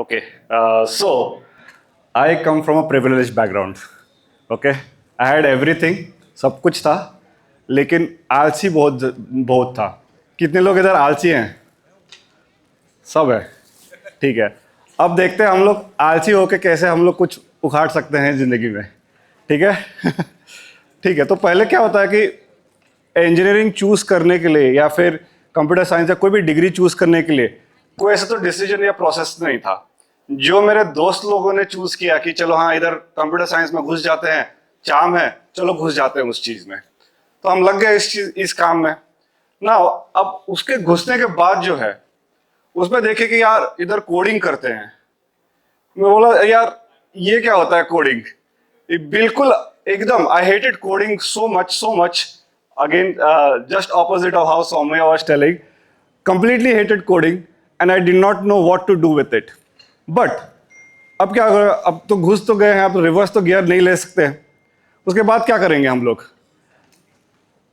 Okay. So, I come from a privileged background. Okay. I had everything, सब कुछ था, लेकिन आलसी बहुत बहुत था. कितने लोग इधर आलसी हैं? सब है. ठीक है. अब देखते हैं हम लोग आलसी होके कैसे हम लोग कुछ उखाड़ सकते हैं ज़िंदगी में. ठीक है. ठीक है. तो पहले क्या होता है कि इंजीनियरिंग चूज़ करने के लिए या फिर कंप्यूटर साइंस या कोई भी डिग्री चूज़ करने के लिए कोई ऐसा तो डिसीजन या प्रोसेस नहीं था. जो मेरे दोस्त लोगों ने चूज़ किया कि चलो हाँ इधर कंप्यूटर साइंस में घुस जाते हैं, चाम है, चलो घुस जाते हैं उस चीज़ में. तो हम लग गए इस काम में ना. अब उसके घुसने के बाद जो है उसमें देखे कि यार इधर कोडिंग करते हैं. मैं बोला यार ये क्या होता है कोडिंग. बिल्कुल एकदम I hated coding so much. Again just opposite of how Saumya was telling. Completely hated coding and I did not know what to do with it. But अब क्या करें, अब तो घुस तो गए हैं, अब रिवर्स तो गियर नहीं ले सकते हैं. उसके बाद क्या करेंगे हम लोग?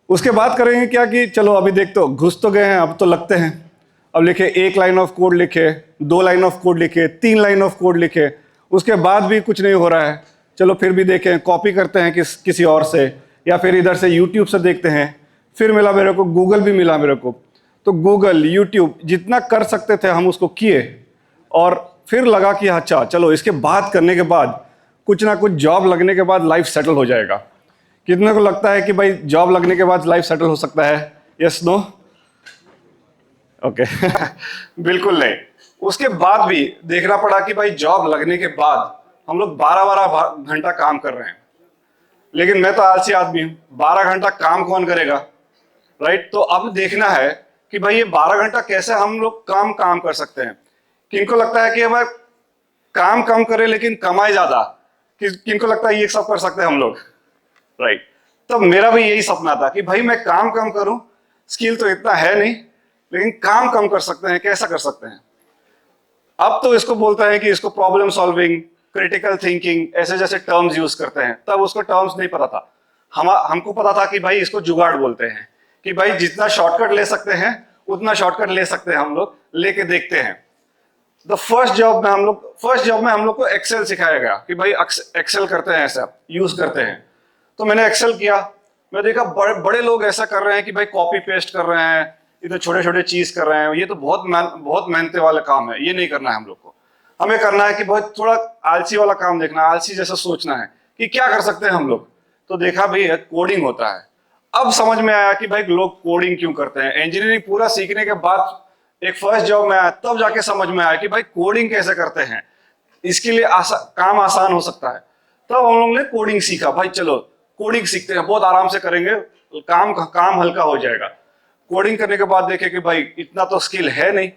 उसके बाद करेंगे क्या कि चलो अभी देख तो घुस तो गए हैं, अब तो लगते हैं. अब लिखे 1 लाइन ऑफ कोड लिखे, 2 लाइन ऑफ कोड लिखे, 3 लाइन ऑफ कोड लिखे, उसके बाद भी कुछ नहीं हो रहा है. चलो फिर भी देखें, कॉपी करते हैं किसी और से, या फिर इधर से यूट्यूब से देखते हैं. फिर मिला मेरे को गूगल भी मिला मेरे को. तो गूगल यूट्यूब जितना कर सकते थे हम उसको किए, और फिर लगा कि अच्छा चलो इसके बाद करने के बाद कुछ ना कुछ जॉब लगने के बाद लाइफ सेटल हो जाएगा. कितने को लगता है कि भाई जॉब लगने के बाद लाइफ सेटल हो सकता है? Yes no? ओके. बिल्कुल नहीं. उसके बाद भी देखना पड़ा कि भाई जॉब लगने के बाद हम लोग 12-12 घंटा काम कर रहे हैं. लेकिन मैं तो आलसी आदमी हूं. 12 घंटा काम कौन करेगा, राइट? तो अब देखना है कि भाई ये 12 घंटा कैसे हम लोग काम कर सकते हैं. किनको लगता है कि हमें काम कम करें लेकिन कमाए ज्यादा? किनको लगता है ये सब कर सकते हैं हम लोग, राइट? तब मेरा भी यही सपना था कि भाई मैं काम कम करूं. स्किल तो इतना है नहीं, लेकिन काम कम कर सकते हैं. कैसा कर सकते हैं? अब तो इसको बोलते हैं कि इसको प्रॉब्लम सॉल्विंग, क्रिटिकल थिंकिंग, ऐसे जैसे टर्म्स यूज करते हैं. तब उसको टर्म्स नहीं पता था. हमको पता था कि भाई इसको जुगाड़ बोलते हैं, कि भाई जितना शॉर्टकट ले सकते हैं उतना शॉर्टकट ले सकते हैं. हम लोग लेके देखते हैं. फर्स्ट जॉब में हम लोग को एक्सेल सिखाया गया कि भाई एक्सेल करते हैं, ऐसा यूज करते हैं. तो मैंने एक्सेल किया. मैं देखा बड़े लोग ऐसा कर रहे हैं कि भाई कॉपी पेस्ट कर रहे हैं, इधर छोटे छोटे चीज कर रहे हैं. ये तो बहुत मेहनत वाला काम है. ये नहीं करना है हम लोग को. हमें करना है कि बहुत थोड़ा आलसी वाला काम देखना है, आलसी जैसा सोचना है कि क्या कर सकते हैं हम लोग. तो देखा भाई कोडिंग होता है. अब समझ में आया कि भाई लोग कोडिंग क्यों करते हैं. इंजीनियरिंग पूरा सीखने के बाद एक फर्स्ट जॉब में आया, तब जाके समझ में आया कि भाई कोडिंग कैसे करते हैं. इसके लिए काम आसान हो सकता है. तब हम लोग ने कोडिंग सीखा. भाई चलो कोडिंग सीखते हैं, बहुत आराम से करेंगे, काम हल्का हो जाएगा. कोडिंग करने के बाद देखे कि भाई इतना तो स्किल है नहीं.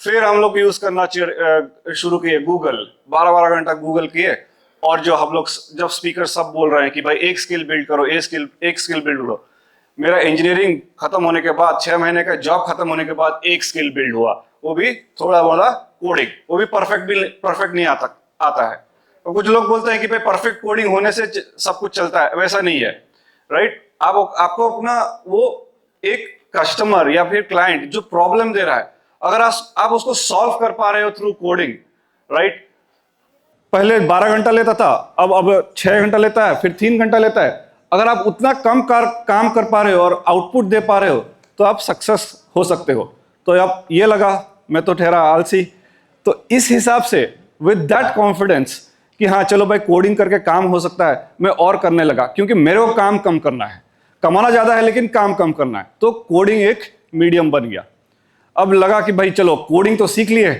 फिर हम लोग यूज करना शुरू किए गूगल. 12-12 घंटा गूगल किए. और जो हम लोग जब स्पीकर सब बोल रहे हैं कि भाई एक स्किल बिल्ड करो, एक स्किल बिल्ड करो. मेरा इंजीनियरिंग खत्म होने के बाद 6 महीने का जॉब खत्म होने के बाद एक स्किल बिल्ड हुआ. वो भी थोड़ा बोला कोडिंग. वो भी परफेक्ट नहीं आता है. तो कुछ लोग बोलते हैं कि भाई परफेक्ट कोडिंग होने से सब कुछ चलता है. वैसा नहीं है, राइट? आपको अपना वो एक कस्टमर या फिर क्लाइंट जो प्रॉब्लम दे रहा है, अगर आप उसको सॉल्व कर पा रहे हो थ्रू कोडिंग, राइट? पहले 12 घंटा लेता था, अब 6 घंटा लेता है, फिर 3 घंटा लेता है. अगर आप उतना कम काम कर पा रहे हो और आउटपुट दे पा रहे हो तो आप सक्सेस हो सकते हो. तो अब ये लगा मैं तो ठहरा आलसी. तो इस हिसाब से विद दैट कॉन्फिडेंस कि हाँ चलो भाई कोडिंग करके काम हो सकता है, मैं और करने लगा. क्योंकि मेरे को काम कम करना है, कमाना ज्यादा है लेकिन काम कम करना है. तो कोडिंग एक मीडियम बन गया. अब लगा कि भाई चलो कोडिंग तो सीख लिए,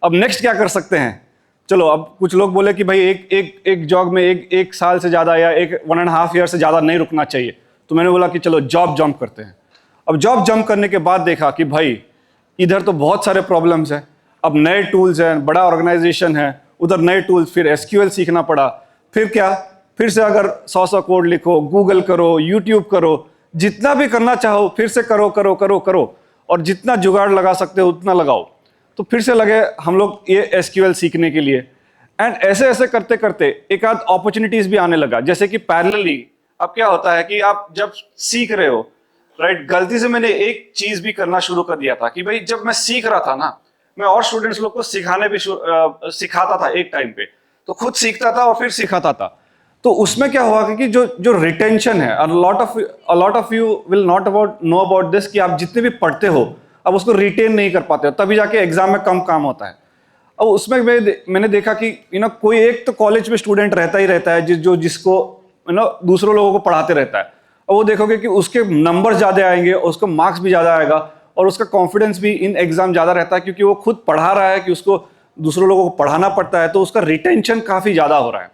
अब नेक्स्ट क्या कर सकते हैं. चलो अब कुछ लोग बोले कि भाई एक जॉब में एक साल से ज़्यादा या 1.5 ईयर से ज़्यादा नहीं रुकना चाहिए. तो मैंने बोला कि चलो जॉब जंप करते हैं. अब जॉब जंप करने के बाद देखा कि भाई इधर तो बहुत सारे प्रॉब्लम्स हैं. अब नए टूल्स हैं, बड़ा ऑर्गेनाइजेशन है, उधर नए टूल्स, फिर एसक्यूएल सीखना पड़ा. फिर से अगर 100 कोड लिखो, गूगल करो, यूट्यूब करो, जितना भी करना चाहो फिर से करो. और जितना जुगाड़ लगा सकते हो उतना लगाओ. तो फिर से लगे हम लोग ये एसक्यूएल सीखने के लिए. एंड ऐसे करते करते एक आध अपॉर्चुनिटीज भी आने लगा. जैसे कि पैरेलली अब क्या होता है कि आप जब सीख रहे हो, राइट? गलती से मैंने एक चीज भी करना शुरू कर दिया था कि भाई जब मैं सीख रहा था ना, मैं और स्टूडेंट्स लोग को सिखाने भी सिखाता था एक टाइम पे, तो खुद सीखता था और फिर सिखाता था। तो उसमें क्या हुआ कि जो जो रिटेंशन है, a lot of you will not about know about this, कि आप जितने भी पढ़ते हो अब उसको रिटेन नहीं कर पाते हो, तभी जाके एग्जाम में कम काम होता है। अब उसमें मैंने देखा कि कोई एक तो कॉलेज में स्टूडेंट रहता ही रहता है जिसको दूसरों लोगों को पढ़ाते रहता है, और वो देखोगे कि उसके नंबर ज्यादा आएंगे, उसको मार्क्स भी ज्यादा आएगा, और उसका कॉन्फिडेंस भी इन एग्जाम ज्यादा रहता है, क्योंकि वो खुद पढ़ा रहा है कि उसको दूसरों लोगों को पढ़ाना पड़ता है, तो उसका रिटेंशन काफी ज्यादा हो रहा है।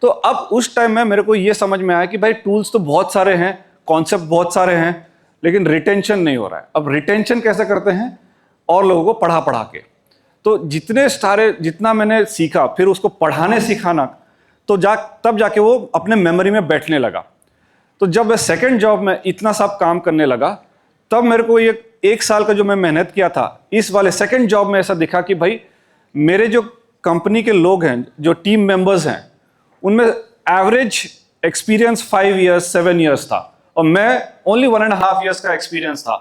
तो अब उस टाइम में मेरे को ये समझ में आया कि भाई टूल्स तो बहुत सारे हैं, कॉन्सेप्ट बहुत सारे हैं, लेकिन रिटेंशन नहीं हो रहा है। अब रिटेंशन कैसे करते हैं? और लोगों को पढ़ा पढ़ा के। तो जितना मैंने सीखा, फिर उसको पढ़ाने सिखाना, तो तब जाके वो अपने मेमोरी में बैठने लगा। तो जब मैं सेकंड जॉब में इतना सब काम करने लगा, तब मेरे को ये 1 साल का जो मैं मेहनत किया था, इस वाले सेकंड जॉब में ऐसा दिखा कि भाई मेरे जो कंपनी के लोग हैं, जो टीम मेंबर्स हैं, उनमें एवरेज एक्सपीरियंस 5 इयर्स 7 इयर्स था, और मैं ओनली 1.5 इयर्स का एक्सपीरियंस था।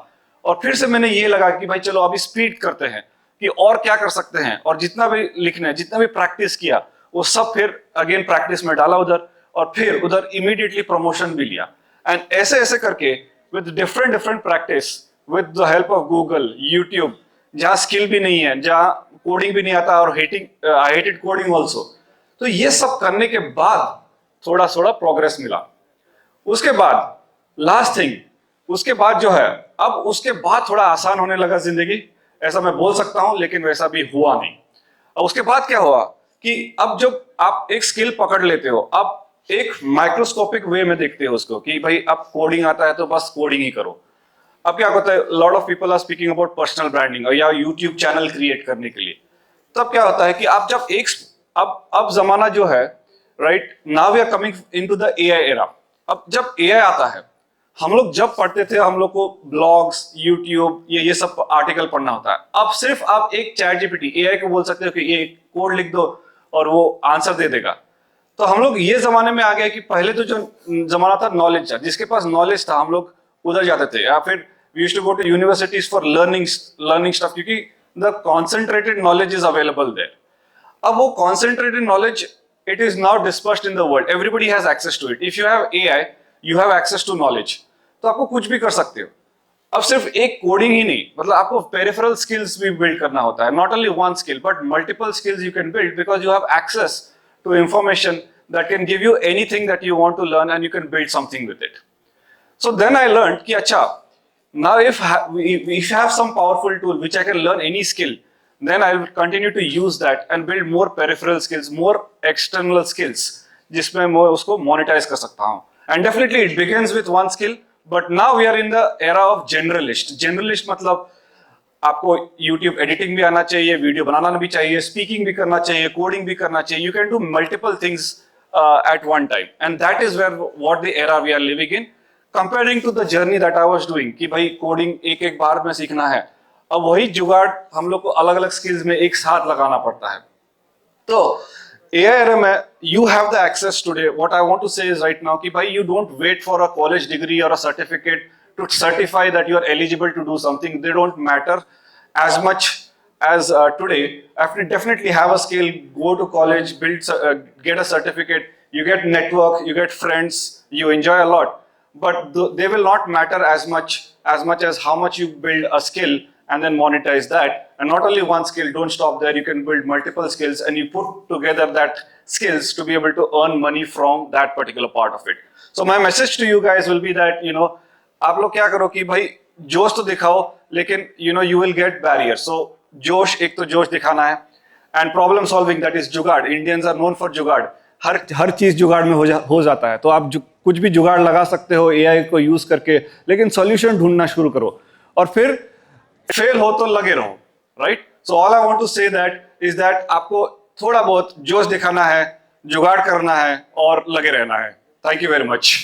और फिर से मैंने ये लगा कि भाई चलो अभी स्पीड करते हैं कि और क्या कर सकते हैं, और जितना भी लिखना है, जितना भी प्रैक्टिस किया, वो सब फिर अगेन प्रैक्टिस में डाला उधर, और फिर उधर इमीडिएटली प्रमोशन भी लिया। एंड ऐसे ऐसे करके with different different practice, with the help of Google, YouTube, जहाँ स्किल भी नहीं है, जहाँ कोडिंग भी नहीं आता, और आई हेटेड कोडिंग ऑल्सो, तो ये सब करने के बाद थोड़ा थोड़ा प्रोग्रेस मिला। उसके बाद लास्ट थिंग, उसके बाद जो है, अब उसके बाद थोड़ा आसान होने लगा जिंदगी, ऐसा मैं बोल सकता हूं, लेकिन वैसा भी हुआ नहीं। अब उसके बाद क्या हुआ कि अब जब आप एक स्किल पकड़ लेते हो, अब एक माइक्रोस्कोपिक वे में देखते हो उसको कि भाई अब कोडिंग आता है तो बस कोडिंग ही करो। अब क्या होता है, lot of people are speaking about personal branding या यूट्यूब चैनल क्रिएट करने के लिए। तब क्या होता है कि आप जब अब जमाना जो है, right now we are coming into the AI era. अब जब एआई आता है, हम लोग जब पढ़ते थे, हम लोग को ब्लॉग्स, यूट्यूब, ये सब आर्टिकल पढ़ना होता है। अब सिर्फ आप एक चैट जीपीटी, एआई को बोल सकते हो कि ये कोड लिख दो और वो आंसर दे देगा। तो हम लोग ये जमाने में आ गए कि पहले तो जो जमाना था नॉलेज का, जिसके पास नॉलेज था हम लोग उधर जाते थे, या फिर we used to go to universities for learning stuff, क्योंकि the concentrated knowledge is available there. अब वो concentrated knowledge, it is now dispersed in the world, everybody has access to it. If you have AI, you have access to knowledge, तो आपको कुछ भी कर सकते हो। अब सिर्फ एक कोडिंग ही नहीं, मतलब आपको पेरिफेरल स्किल्स भी बिल्ड करना होता है, not only one skill but multiple skills you can build, because you have access to information that can give you anything that you want to learn, and you can build something with it. So then I learned ki acha, now if you have some powerful tool which I can learn any skill, then I will continue to use that and build more peripheral skills, more external skills, जिसमें मैं उसको monetize कर सकता हूँ। And definitely it begins with one skill, but now we are in the era of generalist. Generalist मतलब आपको YouTube editing भी आना चाहिए, वीडियो बनाना भी चाहिए, स्पीकिंग भी करना चाहिए, कोडिंग भी करना चाहिए। You can do multiple things at one time, and that is what the era we are living in, comparing to the journey that I was doing कि भाई कोडिंग एक एक बार में सीखना है। अब वही जुगाड़ हम लोग को अलग अलग स्किल्स में एक साथ लगाना पड़ता है। तो AI era में you have the access today. What I want to say is right now कि भाई you don't wait for a college degree or a certificate to certify that you are eligible to do something. They don't matter as much as today. Definitely have a skill, go to college, get a certificate, you get network, you get friends, you enjoy a lot, but they will not matter as much as how much you build a skill and then monetize that. And not only one skill, don't stop there, you can build multiple skills and you put together that skills to be able to earn money from that particular part of it. So my message to you guys will be that आप लोग क्या करो कि भाई जोश तो दिखाओ, लेकिन you will get barriers. So जोश, एक तो जोश दिखाना है, and problem solving, that is जुगाड़। इंडियंस आर नोन फॉर जुगाड़, हर चीज जुगाड़ में हो जाता है। तो आप कुछ भी जुगाड़ लगा सकते हो एआई को यूज करके, लेकिन सॉल्यूशन ढूंढना शुरू करो, और फिर फेल हो तो लगे रहो, right. So all I want to say that is that आपको थोड़ा बहुत जोश दिखाना है, जुगाड़ करना है और लगे रहना है। Thank you very much.